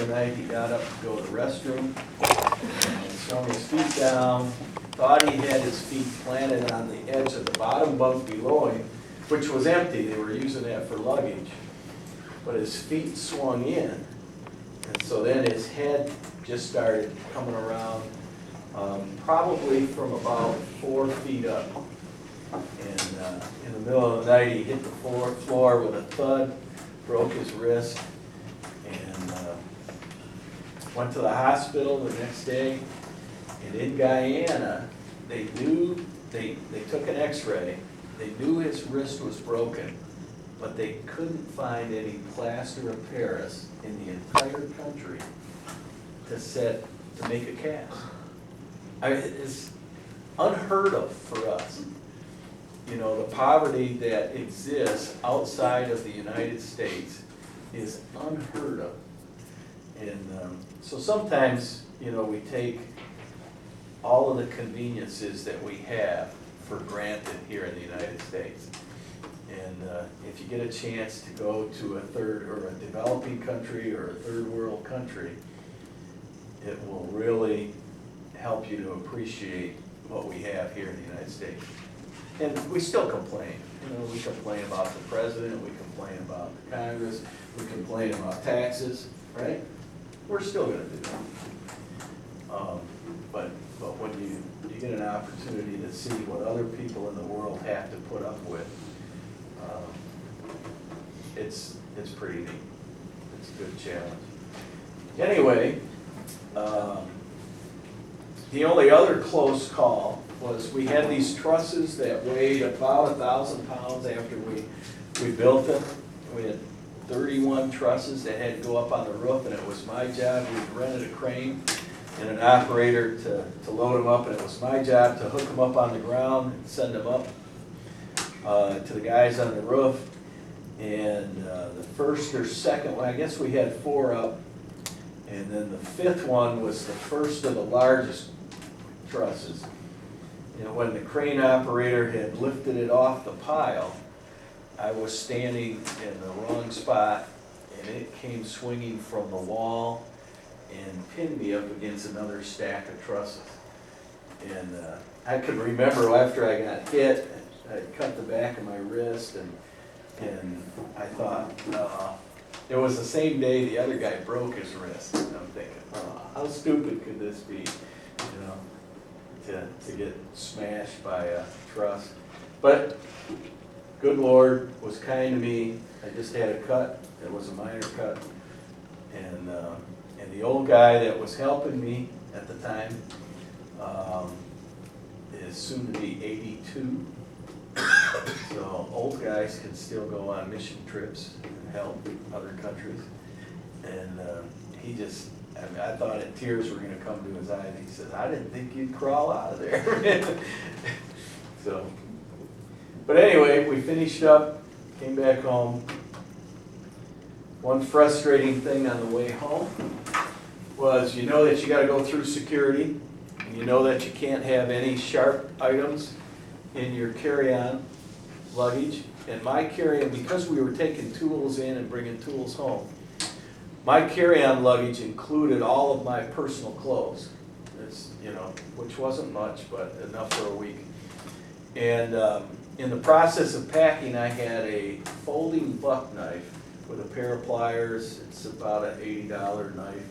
the night, he got up to go to the restroom, and swung his feet down, thought he had his feet planted on the edge of the bottom bunk below him, which was empty, they were using that for luggage. But his feet swung in, and so then his head just started coming around, probably from about 4 feet up. And in the middle of the night, he hit the floor with a thud, broke his wrist, and went to the hospital the next day. And in Guyana, they took an x-ray, they knew his wrist was broken, but they couldn't find any plaster of Paris in the entire country to make a cast. I mean, it's unheard of for us. You know, the poverty that exists outside of the United States is unheard of. And so sometimes, you know, we take all of the conveniences that we have for granted here in the United States. And if you get a chance to go to a third or a developing country or a third world country, it will really help you to appreciate what we have here in the United States. And we still complain. You know, we complain about the president, we complain about the Congress, we complain about taxes, right? We're still gonna do that. But when you get an opportunity to see what other people in the world have to put up with, it's pretty neat. It's a good challenge. Anyway, the only other close call was we had these trusses that weighed about 1,000 pounds after we built them. We had 31 trusses that had to go up on the roof, and it was my job. We rented a crane and an operator to load them up, and it was my job to hook them up on the ground and send them up to the guys on the roof. And the first or second one, I guess we had 4 up, and then the 5th one was the first of the largest trusses. And when the crane operator had lifted it off the pile, I was standing in the wrong spot, and it came swinging from the wall and pinned me up against another stack of trusses. And I could remember after I got hit, I cut the back of my wrist, and I thought, it was the same day the other guy broke his wrist. And I'm thinking, how stupid could this be, you know, to get smashed by a truss. But good Lord was kind to me. I just had a cut. It was a minor cut. And the old guy that was helping me at the time is soon to be 82. So old guys can still go on mission trips and help other countries. And he just, I mean, I thought tears were going to come to his eyes. He said, I didn't think you'd crawl out of there. So, but anyway, we finished up, came back home. One frustrating thing on the way home was, you know that you got to go through security, and you know that you can't have any sharp items in your carry-on luggage. And my carry-on, because we were taking tools in and bringing tools home, my carry-on luggage included all of my personal clothes. It's, you know, which wasn't much, but enough for a week. And in the process of packing, I had a folding buck knife with a pair of pliers. It's about an $80 knife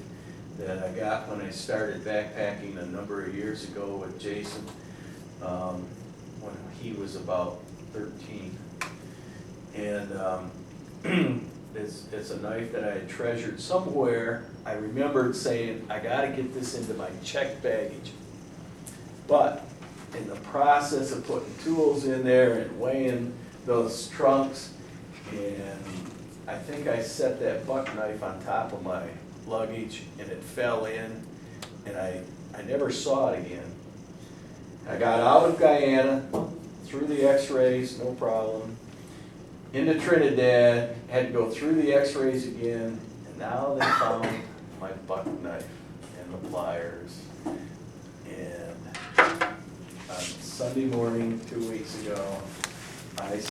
that I got when I started backpacking a number of years ago with Jason, when he was about 13. And it's a knife that I had treasured somewhere. I remembered saying, I gotta get this into my checked baggage. But in the process of putting tools in there and weighing those trunks, and I think I set that buck knife on top of my luggage, and it fell in, and I never saw it again. I got out of Guyana, through the x-rays, no problem, into Trinidad, had to go through the x-rays again, and now they found my buck knife and the pliers. And on Sunday morning, 2 weeks ago, I